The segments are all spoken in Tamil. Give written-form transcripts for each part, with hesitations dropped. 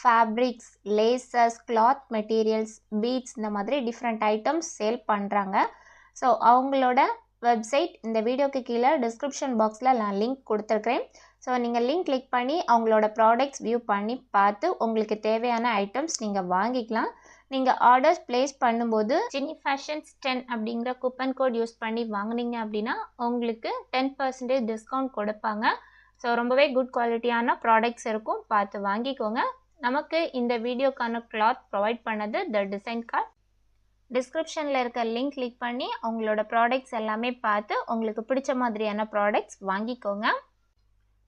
Fabrics, laces, cloth materials, beads இந்த மாதிரி டிஃப்ரெண்ட் ஐட்டம்ஸ் சேல் பண்ணுறாங்க. ஸோ அவங்களோட வெப்சைட் இந்த வீடியோக்கு கீழே டிஸ்கிரிப்ஷன் பாக்ஸில் நான் லிங்க் கொடுத்துருக்குறேன். ஸோ நீங்கள் லிங்க் கிளிக் பண்ணி அவங்களோட ப்ராடக்ட்ஸ் வியூ பண்ணி பார்த்து உங்களுக்கு தேவையான ஐட்டம்ஸ் நீங்கள் வாங்கிக்கலாம். நீங்கள் ஆர்டர்ஸ் ப்ளேஸ் பண்ணும்போது ஜெனி ஃபேஷன்ஸ் 10 அப்படிங்கிற கூப்பன் கோட் யூஸ் பண்ணி வாங்கினீங்க அப்படின்னா உங்களுக்கு 10% டிஸ்கவுண்ட் கொடுப்பாங்க. ஸோ ரொம்பவே குட் குவாலிட்டியான ப்ராடக்ட்ஸ் இருக்கும், பார்த்து வாங்கிக்கோங்க. நமக்கு இந்த வீடியோக்கான கிளாத் ப்ரொவைட் பண்ணது த டிசைன் கார்ட். டிஸ்கிரிப்ஷனில் இருக்க லிங்க் கிளிக் பண்ணி அவங்களோட ப்ராடக்ட்ஸ் எல்லாமே பார்த்து உங்களுக்கு பிடிச்ச மாதிரியான ப்ராடக்ட்ஸ் வாங்கிக்கோங்க.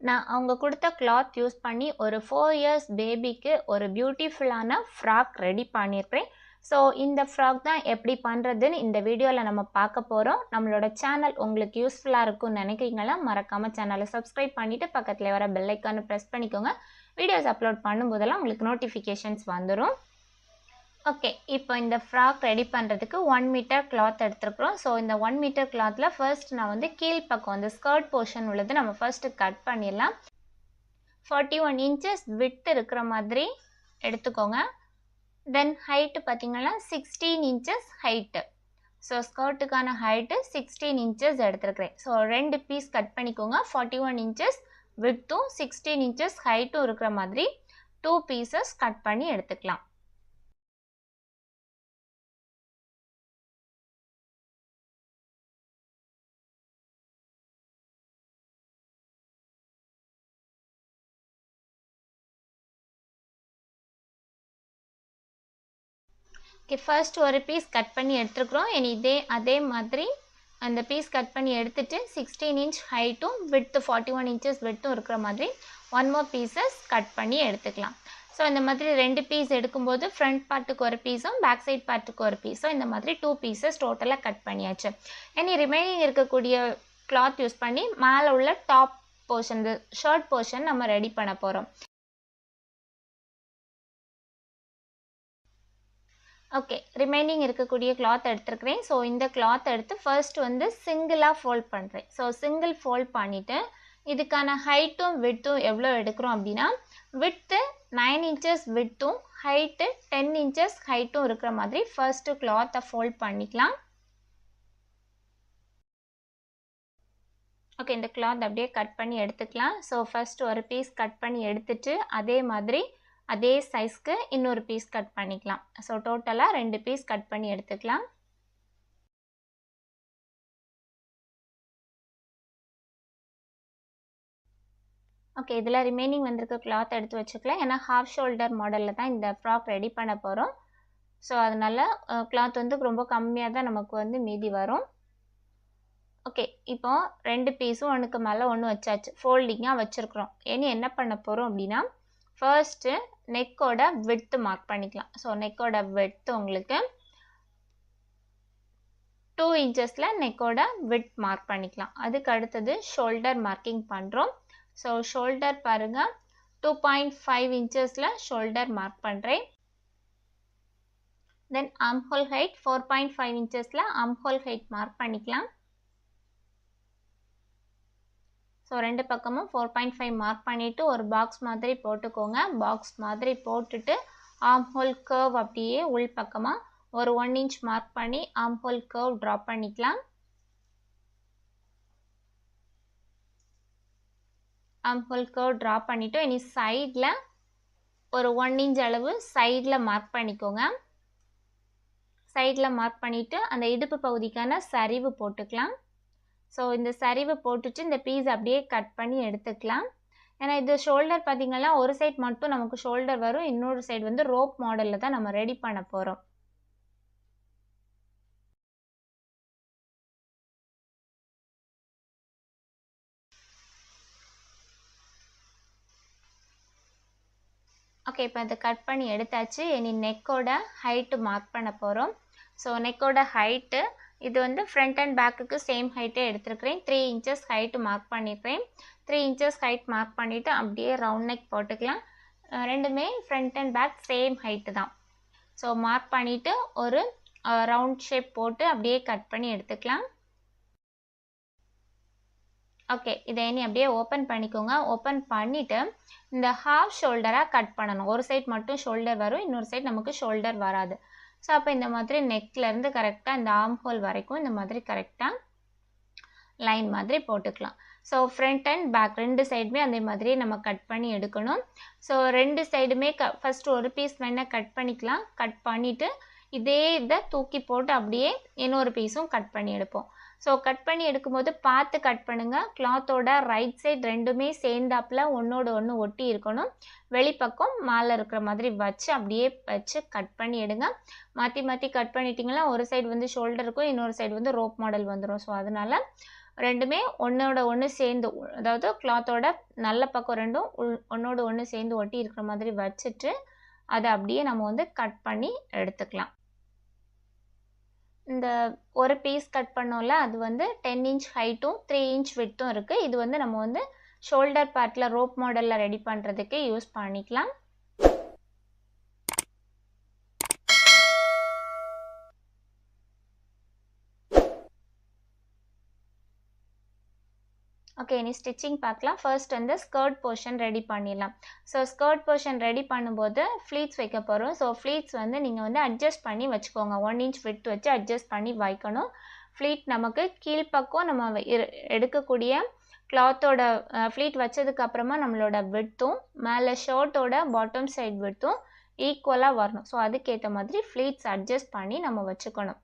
நான் அவங்க கொடுத்த கிளாத் யூஸ் பண்ணி ஒரு 4 இயர்ஸ் பேபிக்கு ஒரு பியூட்டிஃபுல்லான ஃப்ராக் ரெடி பண்ணியிருக்கிறேன். ஸோ இந்த ஃப்ராக் தான் எப்படி பண்ணுறதுன்னு இந்த வீடியோவில் நம்ம பார்க்க போகிறோம். நம்மளோட சேனல் உங்களுக்கு யூஸ்ஃபுல்லாக இருக்கும்னு நினைக்கிறீங்களா? மறக்காமல் சேனலை சப்ஸ்கிரைப் பண்ணிவிட்டு பக்கத்தில் வர பெல் ஐக்கானை ப்ரெஸ் பண்ணிக்கோங்க. வீடியோஸ் அப்லோட் பண்ணும்போதெல்லாம் உங்களுக்கு நோட்டிஃபிகேஷன்ஸ் வந்துடும். ஓகே, இப்போ இந்த ஃப்ராக் ரெடி பண்ணுறதுக்கு 1 மீட்டர் கிளாத் எடுத்துருக்குறோம். ஸோ இந்த 1 மீட்டர் கிளாத்தில் ஃபர்ஸ்ட் நான் வந்து கீழ்ப்பக்கம் அந்த ஸ்கர்ட் போர்ஷன் உள்ளது நம்ம ஃபர்ஸ்ட்டு கட் பண்ணிடலாம். 41 இன்ச்சஸ் விட்த் இருக்கிற மாதிரி எடுத்துக்கோங்க. தென் ஹைட்டு பார்த்திங்கன்னா 16 இன்ச்சஸ் ஹைட்டு. ஸோ ஸ்கர்ட்டுக்கான ஹைட்டு 16 இன்ச்சஸ் எடுத்துருக்கிறேன். ஸோ 2 பீஸ் கட் பண்ணிக்கோங்க. 41 இன்ச்சஸ் விட்த்தும் 16 இன்ச்சஸ் ஹைட்டும் இருக்கிற மாதிரி 2 பீசஸ் கட் பண்ணி எடுத்துக்கலாம். ஓகே, ஃபர்ஸ்ட் ஒரு பீஸ் கட் பண்ணி எடுத்துருக்குறோம். அதே மாதிரி அந்த பீஸ் கட் பண்ணி எடுத்துகிட்டு 16 இன்ச் ஹைட்டும் விட்த்து 41 இன்ச்சஸ் விட்த்தும் இருக்கிற மாதிரி 1 more பீசஸ் கட் பண்ணி எடுத்துக்கலாம். ஸோ இந்த மாதிரி 2 பீஸ் எடுக்கும்போது ஃப்ரண்ட் பார்ட்டுக்கு ஒரு பீஸும் பேக் சைட் பார்ட்டுக்கு ஒரு பீஸும் இந்த மாதிரி 2 பீசஸ் டோட்டலாக கட் பண்ணியாச்சு. இனி ரிமைனிங் இருக்கக்கூடிய கிளாத் யூஸ் பண்ணி மேலே உள்ள டாப் போர்ஷன், ஷர்ட் போர்ஷன் நம்ம ரெடி பண்ண போகிறோம். ஓகே, ரிமைனிங் இருக்கக்கூடிய கிளாத் எடுத்துருக்கிறேன். ஸோ இந்த கிளாத் எடுத்து ஃபர்ஸ்ட் வந்து சிங்கிளாக ஃபோல்ட் பண்ணுறேன். ஸோ சிங்கிள் ஃபோல்ட் பண்ணிவிட்டு இதுக்கான ஹைட்டும் விட்த்தும் எவ்வளோ எடுக்கிறோம் அப்படின்னா விட்த்து 9 இன்ச்சஸ் விட்த்தும் ஹைட்டு 10 இன்ச்சஸ் ஹைட்டும் இருக்கிற மாதிரி ஃபர்ஸ்ட்டு கிளாத்தை ஃபோல்ட் பண்ணிக்கலாம். ஓகே, இந்த கிளாத் அப்படியே கட் பண்ணி எடுத்துக்கலாம். ஸோ ஃபர்ஸ்ட் ஒரு பீஸ் கட் பண்ணி எடுத்துட்டு அதே சைஸ்க்கு இன்னொரு பீஸ் கட் பண்ணிக்கலாம். ஸோ டோட்டலாக 2 பீஸ் கட் பண்ணி எடுத்துக்கலாம். ஓகே, இதில் ரிமைனிங் வந்திருக்க கிளாத் எடுத்து வச்சுக்கலாம். ஏன்னா ஹாஃப் ஷோல்டர் மாடலில் தான் இந்த ஃப்ராக் ரெடி பண்ண போகிறோம். ஸோ அதனால் கிளாத் வந்து ரொம்ப கம்மியாக தான் நமக்கு வந்து மீதி வரும். ஓகே, இப்போ 2 பீஸும் ஒன்றுக்கு மேலே ஒன்று வச்சாச்சு, ஃபோல்டிங்காக வச்சுருக்குறோம். இனி என்ன பண்ண போகிறோம் அப்படின்னா ஃபர்ஸ்ட்டு நெக்கோட விட்த்து மார்க் பண்ணிக்கலாம். ஸோ நெக்கோட விட்த்து உங்களுக்கு 2 இன்ச்சஸில் நெக்கோட விட்த் மார்க் பண்ணிக்கலாம். அதுக்கு அடுத்தது ஷோல்டர் மார்க்கிங் பண்ணுறோம். ஸோ ஷோல்டர் பாருங்கள் 2.5 இன்ச்சஸில் ஷோல்டர் மார்க் பண்ணுறேன். தென் ஆர்ம்ஹோல் ஹைட் 4.5 இன்ச்சஸில் ஆர்ம்ஹோல் ஹைட் மார்க் பண்ணிக்கலாம். ஸோ 2 பக்கமும் 4.5 மார்க் பண்ணிவிட்டு ஒரு பாக்ஸ் மாதிரி போட்டுக்கோங்க. பாக்ஸ் மாதிரி போட்டுட்டு ஆர்ம்ஹோல் கர்வ் அப்படியே உள் பக்கமாக ஒரு 1 இன்ச் மார்க் பண்ணி ஆர்ம்ஹோல் கர்வ் ட்ரா பண்ணிக்கலாம். ஆர்ம்ஹோல் கர்வ் ட்ரா பண்ணிவிட்டு இனி சைடில் ஒரு 1 இன்ச் அளவு சைடில் மார்க் பண்ணிக்கோங்க. சைடில் மார்க் பண்ணிவிட்டு அந்த இடுப்பு பகுதிக்கான சரிவு போட்டுக்கலாம். ஸோ இந்த சரிவு போட்டுட்டு இந்த பீஸ் அப்படியே கட் பண்ணி எடுத்துக்கலாம். ஏன்னா இது ஷோல்டர் பார்த்திங்கன்னா ஒரு சைட் மட்டும் நமக்கு ஷோல்டர் வரும், இன்னொரு சைடு வந்து ரோப் மாடலில் தான் நம்ம ரெடி பண்ண போகிறோம். ஓகே, இப்போ அதை கட் பண்ணி எடுத்தாச்சு. இனி நெக்கோட ஹைட்டு மார்க் பண்ண போகிறோம். ஸோ நெக்கோட ஹைட்டு இது வந்து ஃப்ரண்ட் அண்ட் பேக்குக்கு சேம் ஹைட்டே எடுத்துருக்கிறேன். 3 இன்ச்சஸ் ஹைட்டு மார்க் பண்ணியிருக்கிறேன். 3 இன்ச்சஸ் ஹைட் மார்க் பண்ணிவிட்டு அப்படியே ரவுண்ட் நெக் போட்டுக்கலாம். ரெண்டுமே front and back same height தான். ஸோ மார்க் பண்ணிவிட்டு ஒரு ரவுண்ட் ஷேப் போட்டு அப்படியே கட் பண்ணி எடுத்துக்கலாம். ஓகே, இதை இனி அப்படியே ஓப்பன் பண்ணிக்கோங்க. ஓப்பன் பண்ணிவிட்டு இந்த ஹாஃப் ஷோல்டராக கட் பண்ணணும். ஒரு சைட் மட்டும் ஷோல்டர் வரும், இன்னொரு சைட் நமக்கு ஷோல்டர் வராது. ஸோ அப்போ இந்த மாதிரி நெக்லேருந்து கரெக்டாக இந்த ஆர்ம் ஹோல் வரைக்கும் இந்த மாதிரி கரெக்டாக லைன் மாதிரி போட்டுக்கலாம். ஸோ ஃப்ரண்ட் அண்ட் பேக் 2 சைடுமே அதே மாதிரி நம்ம கட் பண்ணி எடுக்கணும். ஸோ 2 சைடுமே ஃபஸ்ட்டு ஒரு பீஸ் வேணால் கட் பண்ணிக்கலாம். கட் பண்ணிவிட்டு இதே இதை தூக்கி போட்டு அப்படியே இன்னொரு பீஸும் கட் பண்ணி எடுப்போம். ஸோ கட் பண்ணி எடுக்கும்போது பார்த்து கட் பண்ணுங்கள். கிளாத்தோட ரைட் சைடு 2மே சேர்ந்தாப்பில் ஒன்றோட ஒன்று ஒட்டி இருக்கணும். வெளிப்பக்கம் மேலே இருக்கிற மாதிரி வச்சு அப்படியே வச்சு கட் பண்ணி எடுங்க. மாற்றி மாற்றி கட் பண்ணிட்டீங்கன்னா ஒரு சைடு வந்து ஷோல்டர் இருக்கும், இன்னொரு சைடு வந்து ரோப் மாடல் வந்துடும். ஸோ அதனால் 2மே ஒன்றோட ஒன்று சேர்ந்து, அதாவது கிளாத்தோட நல்ல பக்கம் 2ம் ஒன்றோட ஒன்று சேர்ந்து ஒட்டி இருக்கிற மாதிரி வச்சுட்டு அதை அப்படியே நம்ம வந்து கட் பண்ணி எடுத்துக்கலாம். இந்த ஒரு பீஸ் கட் பண்ணோம்ல, அது வந்து 10 இன்ச் ஹைட்டும் 3 இன்ச் விட்த்தும் இருக்குது. இது வந்து நம்ம வந்து ஷோல்டர் பார்ட்டில் ரோப் மாடலில் ரெடி பண்ணுறதுக்கு யூஸ் பண்ணிக்கலாம். ஓகே, இனி ஸ்டிச்சிங் பார்க்கலாம். ஃபர்ஸ்ட் வந்து ஸ்கர்ட் போர்ஷன் ரெடி பண்ணிடலாம். ஸோ ஸ்கர்ட் போர்ஷன் ரெடி பண்ணும்போது ஃப்ளீட்ஸ் வைக்க போகிறோம். ஸோ ஃப்ளீட்ஸ் வந்து நீங்கள் வந்து அட்ஜஸ்ட் பண்ணி வச்சுக்கோங்க. 1 இன்ச் விட்த் வச்சு அட்ஜஸ்ட் பண்ணி வைக்கணும். ஃப்ளீட் நமக்கு கீழ்ப்பக்கம் நம்ம எடுக்கக்கூடிய கிளாத்தோட ஃப்ளீட் வச்சதுக்கப்புறமா நம்மளோட விட்த்தும் மேலே ஷர்ட்டோட பாட்டம் சைட் விட்த்தும் ஈக்குவலாக வரணும். ஸோ அதுக்கேற்ற மாதிரி ஃப்ளீட்ஸ் அட்ஜஸ்ட் பண்ணி நம்ம வச்சுக்கணும்.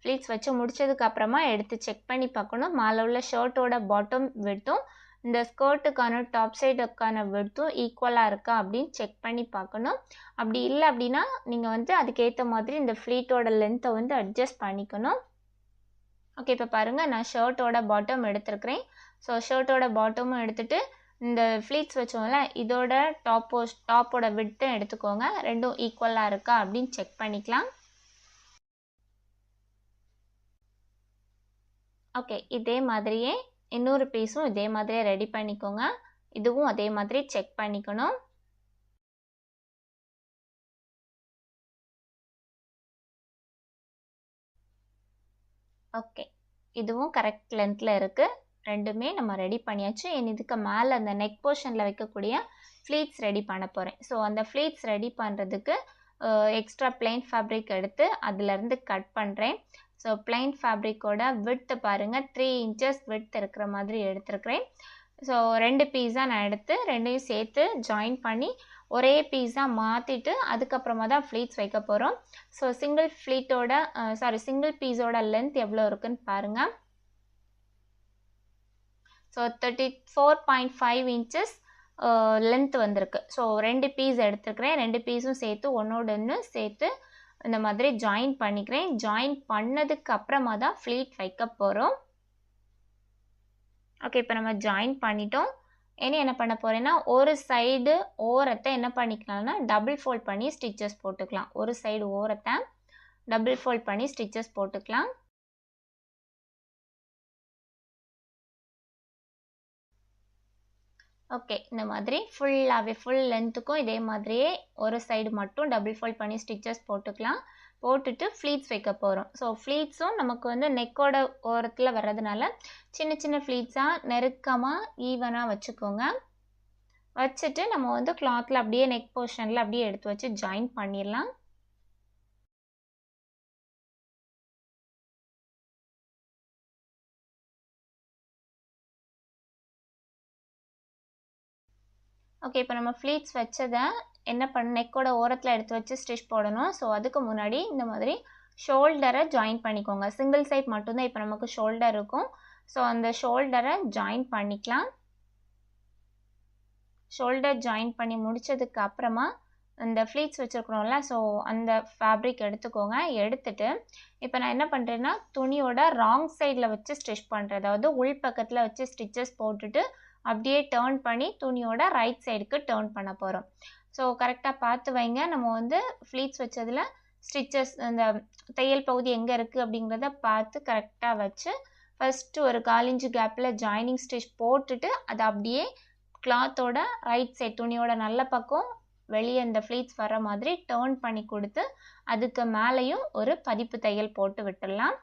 ஃப்ளீட்ஸ் வச்சு முடிச்சதுக்கப்புறமா எடுத்து செக் பண்ணி பார்க்கணும். மேலே உள்ள ஷர்ட்டோட பாட்டம் விட்த்தும் இந்த ஸ்கர்ட்டுக்கான டாப் சைடுக்கான விட்த்தும் ஈக்குவலாக இருக்கா அப்படின்னு செக் பண்ணி பார்க்கணும். அப்படி இல்லை அப்படின்னா நீங்கள் வந்து அதுக்கேற்ற மாதிரி இந்த ஃப்ளீட்டோட லென்த்தை வந்து அட்ஜஸ்ட் பண்ணிக்கணும். ஓகே, இப்போ பாருங்கள், நான் ஷர்ட்டோட பாட்டம் எடுத்துருக்கிறேன். ஸோ ஷர்ட்டோட பாட்டமும் எடுத்துகிட்டு இந்த ஃப்ளீட்ஸ் வச்சோம்ல, இதோட டாப்போட விட்த்தும் எடுத்துக்கோங்க. 2ம் ஈக்குவலாக இருக்கா அப்படின்னு செக் பண்ணிக்கலாம். ஓகே, இதே மாதிரியே இன்னொரு பீஸும் இதே மாதிரியே ரெடி பண்ணிக்கோங்க. இதுவும் அதே மாதிரி செக் பண்ணிக்கணும். ஓகே, இதுவும் கரெக்ட் லென்த்தில் இருக்குது. 2மே நம்ம ரெடி பண்ணியாச்சு. இதுக்கு மேலே அந்த நெக் போர்ஷனில் வைக்கக்கூடிய ஃப்ளீட்ஸ் ரெடி பண்ண போகிறேன். ஸோ அந்த ஃப்ளீட்ஸ் ரெடி பண்ணுறதுக்கு எக்ஸ்ட்ரா பிளைன் ஃபேப்ரிக் எடுத்து அதிலேருந்து கட் பண்ணுறேன். ஸோ பிளைன் ஃபேப்ரிக்கோட விட்த்து பாருங்கள், 3 இன்ச்சஸ் விட்த் இருக்கிற மாதிரி எடுத்துருக்கிறேன். ஸோ 2 பீஸாக நான் எடுத்து 2யும் சேர்த்து ஜாயின் பண்ணி ஒரே பீஸாக மாற்றிட்டு அதுக்கப்புறமா தான் ஃப்ளீட்ஸ் வைக்க போகிறோம். ஸோ சிங்கிள் பீஸோட லென்த் எவ்வளோ இருக்குன்னு பாருங்கள். ஸோ 34.5 இன்ச்சஸ் லென்த் வந்திருக்கு. ஸோ 2 பீஸ் எடுத்துருக்கிறேன். 2 பீஸும் சேர்த்து ஒன்றோட ஒன்று சேர்த்து இந்த மாதிரி ஜாயின் பண்ணிக்கிறேன். ஜாயின் பண்ணதுக்கு அப்புறமா தான் ஃப்ளீட் வைக்க போகிறோம். ஓகே, இப்போ நம்ம ஜாயின் பண்ணிட்டோம். இனி என்ன பண்ண போகிறேன்னா, ஒரு சைடு ஓரத்தை என்ன பண்ணிக்கலாம்னா டபுள் ஃபோல்ட் பண்ணி ஸ்டிச்சஸ் போட்டுக்கலாம். ஒரு சைடு ஓரத்தை டபுள் ஃபோல்ட் பண்ணி ஸ்டிச்சஸ் போட்டுக்கலாம். ஓகே, இந்த மாதிரி ஃபுல்லாகவே ஃபுல் லென்த்துக்கும் இதே மாதிரியே ஒரு சைடு மட்டும் டபுள் ஃபோல்ட் பண்ணி ஸ்டிச்சஸ் போட்டுக்கலாம். போட்டுட்டு ஃப்ளீட்ஸ் வைக்க போகிறோம். ஸோ ஃப்ளீட்ஸும் நமக்கு வந்து நெக்கோட ஓரத்தில் வர்றதுனால சின்ன சின்ன ஃப்ளீட்ஸாக நெருக்கமாக ஈவனாக வச்சுக்கோங்க. வச்சுட்டு நம்ம வந்து கிளாத்தில் அப்படியே நெக் போர்ஷனில் அப்படியே எடுத்து வச்சு ஜாயின் பண்ணிடலாம். ஓகே, இப்போ நம்ம ஃப்ளீட்ஸ் வச்சதை என்ன நெக்கோட ஓரத்தில் எடுத்து வச்சு ஸ்டிச் போடணும். ஸோ அதுக்கு முன்னாடி இந்த மாதிரி ஷோல்டரை ஜாயின் பண்ணிக்கோங்க. சிங்கிள் சைட் மட்டும்தான் இப்போ நமக்கு ஷோல்டர் இருக்கும். ஸோ அந்த ஷோல்டரை ஜாயின் பண்ணிக்கலாம். ஷோல்டர் ஜாயின் பண்ணி முடித்ததுக்கு அப்புறமா இந்த ஃப்ளீட்ஸ் வச்சுருக்குறோம்ல, ஸோ அந்த ஃபேப்ரிக் எடுத்துக்கோங்க. எடுத்துட்டு இப்போ நான் என்ன பண்ணுறேன்னா துணியோட ராங் சைடில் வச்சு ஸ்டிச் பண்ணுறேன். அதாவது உள் பக்கத்தில் வச்சு ஸ்டிச்சஸ் போட்டுட்டு அப்படியே டேர்ன் பண்ணி துணியோட ரைட் சைடுக்கு டேர்ன் பண்ண போகிறோம். ஸோ கரெக்டாக பார்த்து வைங்க. நம்ம வந்து ஃப்ளீட்ஸ் வச்சதில் ஸ்டிச்சஸ் அந்த தையல் பகுதி எங்கே இருக்குது அப்படிங்கிறத பார்த்து கரெக்டாக வச்சு ஃபஸ்ட்டு ஒரு 1/4 இன்ச்சு கேப்பில் ஜாயினிங் ஸ்டிச் போட்டுட்டு அதை அப்படியே கிளாத்தோட ரைட் சைட் துணியோட நல்ல பக்கம் வெளியே இந்த ஃப்ளீட்ஸ் வர மாதிரி டேர்ன் பண்ணி கொடுத்து அதுக்கு மேலேயும் ஒரு பதிப்பு தையல் போட்டு விட்டுடலாம்.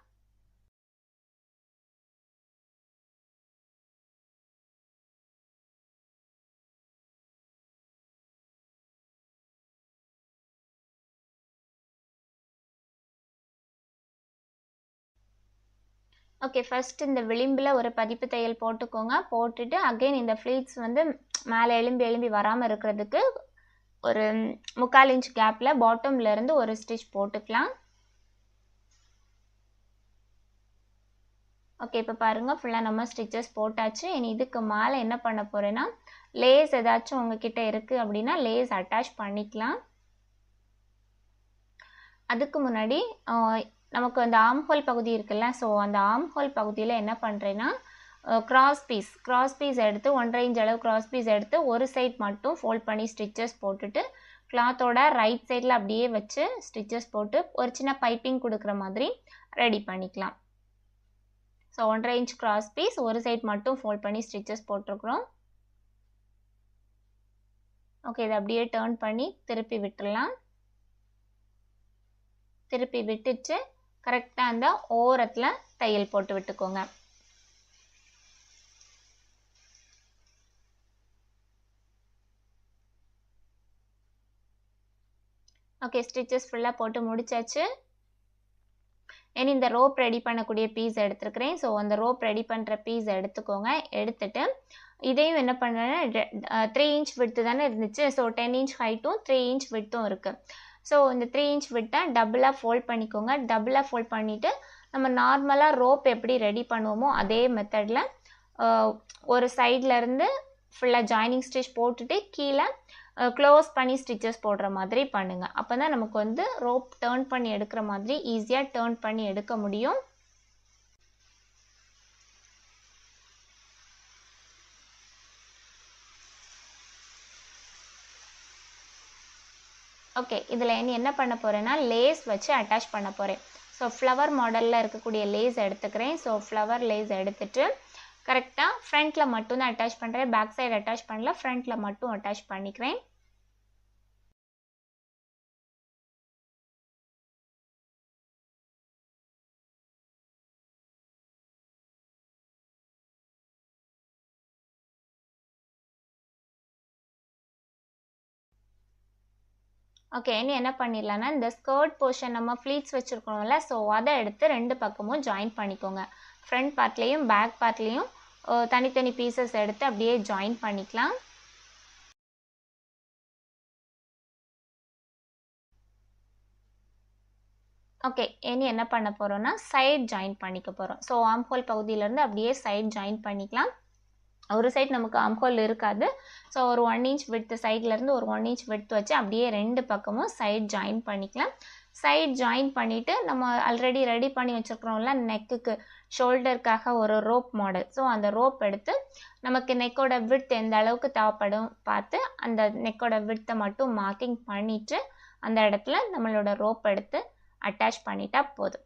ஓகே, ஃபர்ஸ்ட் இந்த விளிம்பில் ஒரு பதிப்பு தையல் போட்டுக்கோங்க. போட்டுட்டு அகைன் இந்த ஃப்ளீட்ஸ் வந்து மேலே எலும்பி வராமல் இருக்கிறதுக்கு ஒரு 3/4 இன்ச் கேப்பில் பாட்டம்லேருந்து ஒரு ஸ்டிச் போட்டுக்கலாம். ஓகே, இப்போ பாருங்கள் ஃபுல்லாக நம்ம ஸ்டிச்சஸ் போட்டாச்சு. இனி இதுக்கு மேலே என்ன பண்ண போகிறேன்னா, லேஸ் ஏதாச்சும் உங்ககிட்ட இருக்குது அப்படின்னா லேஸ் அட்டாச் பண்ணிக்கலாம். அதுக்கு முன்னாடி நமக்கு அந்த ஆம்ஹோல் பகுதி இருக்குல்ல, ஸோ அந்த ஆம்ஹோல் பகுதியில் என்ன பண்ணுறேன்னா, கிராஸ் பீஸ் எடுத்து 1.5 இன்ச் அளவு கிராஸ் பீஸ் எடுத்து ஒரு சைட் மட்டும் ஃபோல்ட் பண்ணி ஸ்டிச்சஸ் போட்டுட்டு கிளாத்தோட ரைட் சைடில் அப்படியே வச்சு ஸ்டிச்சஸ் போட்டு ஒரு சின்ன பைப்பிங் கொடுக்குற மாதிரி ரெடி பண்ணிக்கலாம். ஸோ 1.5 இன்ச் கிராஸ் பீஸ் ஒரு சைட் மட்டும் ஃபோல்ட் பண்ணி ஸ்டிச்சஸ் போட்டிருக்கிறோம். ஓகே, இதை அப்படியே டர்ன் பண்ணி திருப்பி விட்டுடலாம். திருப்பி விட்டுட்டு கரெக்டாக அந்த ஓரத்தில் தையல் போட்டு விட்டுக்கோங்க. ஓகே, ஸ்டிச்சஸ் ஃபுல்லாக போட்டு முடிச்சாச்சு. இனி இந்த ரோப் ரெடி பண்ணக்கூடிய பீஸ் எடுத்துருக்கிறேன். ஸோ அந்த ரோப் ரெடி பண்ணுற பீஸ் எடுத்துக்கோங்க. எடுத்துட்டு இதையும் என்ன பண்ணுறேன்னா 3 இன்ச் விட்த்து தானே இருந்துச்சு. ஸோ 10 இன்ச் ஹைட்டும் 3 இன்ச் விட்த்தும் இருக்குது. ஸோ இந்த 3 இன்ச் விட்டை டபுளாக ஃபோல்ட் பண்ணிக்கோங்க. டபுளாக ஃபோல்ட் பண்ணிவிட்டு நம்ம நார்மலாக ரோப் எப்படி ரெடி பண்ணுவோமோ அதே மெத்தடில் ஒரு சைட்லேருந்து ஃபுல்லாக ஜாயினிங் ஸ்டிச் போட்டுட்டு கீழே க்ளோஸ் பண்ணி ஸ்டிச்சஸ் போடுற மாதிரி பண்ணுங்கள். அப்போ தான் நமக்கு வந்து ரோப் டர்ன் பண்ணி எடுக்கிற மாதிரி ஈஸியாக டர்ன் பண்ணி எடுக்க முடியும். ஓகே, இதில் என்ன பண்ண போகிறேன்னா லேஸ் வச்சு அட்டாச் பண்ண போகிறேன். ஸோ ஃப்ளவர் மாடலில் இருக்கக்கூடிய லேஸ் எடுத்துக்கிறேன். ஸோ ஃப்ளவர் லேஸ் எடுத்துகிட்டு கரெக்டாக ஃப்ரண்ட்டில் மட்டும் தான் அட்டாச் பண்ணுறேன். பேக் சைடு அட்டாச் பண்ணல, ஃப்ரண்ட்டில் மட்டும் அட்டாச் பண்ணிக்கிறேன். ஓகே, இனி என்ன பண்ணிடலான்னா இந்த ஸ்கர்ட் போர்ஷன் நம்ம ஃப்ளீட்ஸ் வச்சுருக்கோம்ல, ஸோ அதை எடுத்து 2 பக்கமும் ஜாயின் பண்ணிக்கோங்க. ஃப்ரண்ட் பார்ட்லேயும் பேக் பார்ட்லேயும் தனித்தனி பீசஸ் எடுத்து அப்படியே ஜாயின் பண்ணிக்கலாம். ஓகே, இனி என்ன பண்ண போகிறோன்னா சைட் ஜாயின் பண்ணிக்க போகிறோம். ஸோ ஆம்ஹோல் பகுதியிலேருந்து அப்படியே சைட் ஜாயின் பண்ணிக்கலாம். ஒரு சைட் நமக்கு ஆம்ஹோல் இருக்காது. ஸோ ஒரு 1 இன்ச் விட்த்து சைட்லேருந்து ஒரு 1 இன்ச் விட்த்து வச்சு அப்படியே 2 பக்கமும் சைட் ஜாயின் பண்ணிக்கலாம். சைட் ஜாயின் பண்ணிவிட்டு நம்ம ஆல்ரெடி ரெடி பண்ணி வச்சுருக்கிறோம்ல நெக்குக்கு ஷோல்டருக்காக ஒரு ரோப் மாடல். ஸோ அந்த ரோப் எடுத்து நமக்கு நெக்கோட விட்த் எந்த அளவுக்கு தேவைப்படும் பார்த்து அந்த நெக்கோட விட்த்தை மட்டும் மார்க்கிங் பண்ணிவிட்டு அந்த இடத்துல நம்மளோட ரோப் எடுத்து அட்டாச் பண்ணிட்டா போதும்.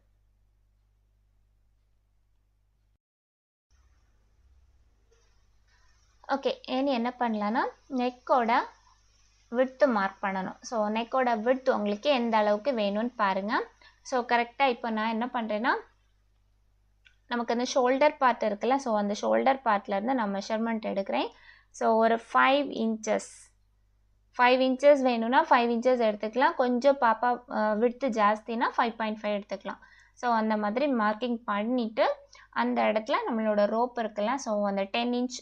ஓகே, இனி என்ன பண்ணலான்னா நெக்கோட விட்த்து மார்க் பண்ணணும். ஸோ நெக்கோட விட்த் உங்களுக்கு எந்த அளவுக்கு வேணும்னு பாருங்கள். ஸோ கரெக்டாக இப்போ நான் என்ன பண்ணுறேன்னா நமக்கு அந்த ஷோல்டர் பார்ட் இருக்குல்ல, ஸோ அந்த ஷோல்டர் பார்ட்லேருந்து நான் மெஷர்மெண்ட் எடுக்கிறேன். ஸோ ஒரு 5 இன்ச்சஸ் வேணும்னா 5 இன்ச்சஸ் எடுத்துக்கலாம். கொஞ்சம் பாப்பா விட்த்து ஜாஸ்தினா 5.5 எடுத்துக்கலாம். ஸோ அந்த மாதிரி மார்க்கிங் பண்ணிவிட்டு அந்த இடத்துல நம்மளோட ரோப் இருக்குல்ல, ஸோ அந்த 10 இன்ச்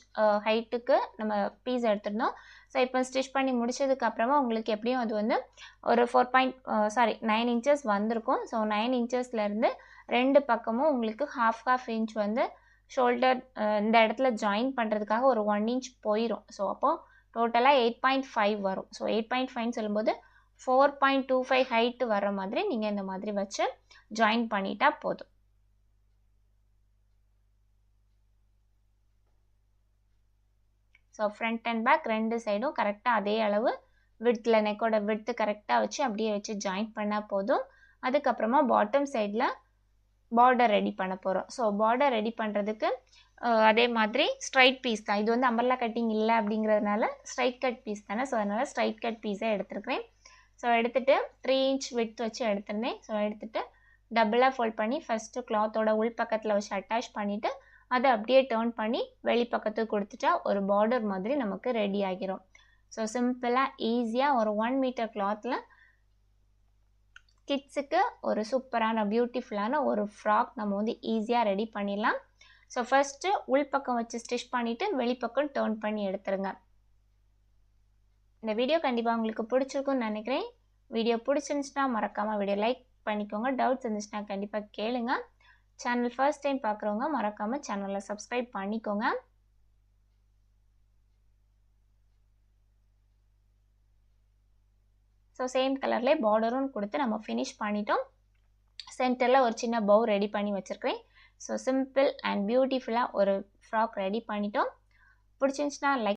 ஹைட்டுக்கு நம்ம பீஸ் எடுத்துருந்தோம். ஸோ இப்போ ஸ்டிச் பண்ணி முடிச்சதுக்கப்புறமா உங்களுக்கு எப்படியும் அது வந்து ஒரு 9 இன்ச்சஸ் வந்திருக்கும். ஸோ 9 இன்ச்சஸ்லேருந்து 2 பக்கமும் உங்களுக்கு half இன்ச் வந்து ஷோல்டர் இந்த இடத்துல ஜாயின் பண்ணுறதுக்காக ஒரு 1 இன்ச் போயிடும். ஸோ அப்போது டோட்டலாக 8.5 வரும். ஸோ 8.5 சொல்லும்போது 4.25 ஹைட்டு வர மாதிரி நீங்கள் இந்த மாதிரி வச்சு ஜாயின் பண்ணிட்டா போதும். ஸோ ஃப்ரண்ட் அண்ட் பேக் 2 சைடும் கரெக்டாக அதே அளவு விட்த்தில் நெக்கோட விட்த்து கரெக்டாக வச்சு அப்படியே வச்சு ஜாயின் பண்ணால் போதும். அதுக்கப்புறமா பாட்டம் சைடில் பார்டர் ரெடி பண்ண போகிறோம். ஸோ பார்டர் ரெடி பண்ணுறதுக்கு அதே மாதிரி ஸ்ட்ரைட் பீஸ் தான். இது வந்து அம்பர்லா கட்டிங் இல்லை அப்படிங்கிறதுனால ஸ்ட்ரைட் கட் பீஸ் தானே. ஸோ அதனால் ஸ்ட்ரைட் கட் பீஸை எடுத்துருக்கிறேன். ஸோ எடுத்துகிட்டு 3 இன்ச் விட்த் வச்சு எடுத்துருந்தேன். ஸோ எடுத்துகிட்டு டபுளாக ஃபோல்ட் பண்ணி ஃபஸ்ட்டு கிளாத்தோட உள் பக்கத்தில் வச்சு அட்டாச் பண்ணிவிட்டு அதை அப்படியே டர்ன் பண்ணி வெளி பக்கத்துக்கு கொடுத்துட்டா ஒரு பார்டர் மாதிரி நமக்கு ரெடி ஆகிரும். ஸோ சிம்பிளாக ஈஸியாக ஒரு 1 மீட்டர் கிளாத்தில் கிட்ஸுக்கு ஒரு சூப்பரான பியூட்டிஃபுல்லான ஒரு ஃப்ராக் நம்ம வந்து ஈஸியாக ரெடி பண்ணிடலாம். ஸோ ஃபஸ்ட்டு உள்பக்கம் வச்சு ஸ்டிச் பண்ணிவிட்டு வெளிப்பக்கம் டர்ன் பண்ணி எடுத்துருங்க. இந்த வீடியோ கண்டிப்பாக உங்களுக்கு பிடிச்சிருக்குன்னு நினைக்கிறேன். வீடியோ பிடிச்சிருந்துச்சுன்னா மறக்காமல் வீடியோ லைக் பண்ணிக்கோங்க. டவுட்ஸ் இருந்துச்சுன்னா கண்டிப்பாக கேளுங்க. சேனல் ஃபர்ஸ்ட் டைம் பார்க்குறவங்க மறக்காமல் சேனலை சப்ஸ்கிரைப் பண்ணிக்கோங்க. ஸோ சேம் கலர்லேயே பார்டரும் கொடுத்து நம்ம ஃபினிஷ் பண்ணிட்டோம். சென்டரில் ஒரு சின்ன பவு ரெடி பண்ணி வச்சுருக்கிறேன். ஸோ சிம்பிள் அண்ட் பியூட்டிஃபுல்லாக ஒரு ஃப்ராக் ரெடி பண்ணிட்டோம். பிடிச்சிருந்துச்சுன்னா லைக்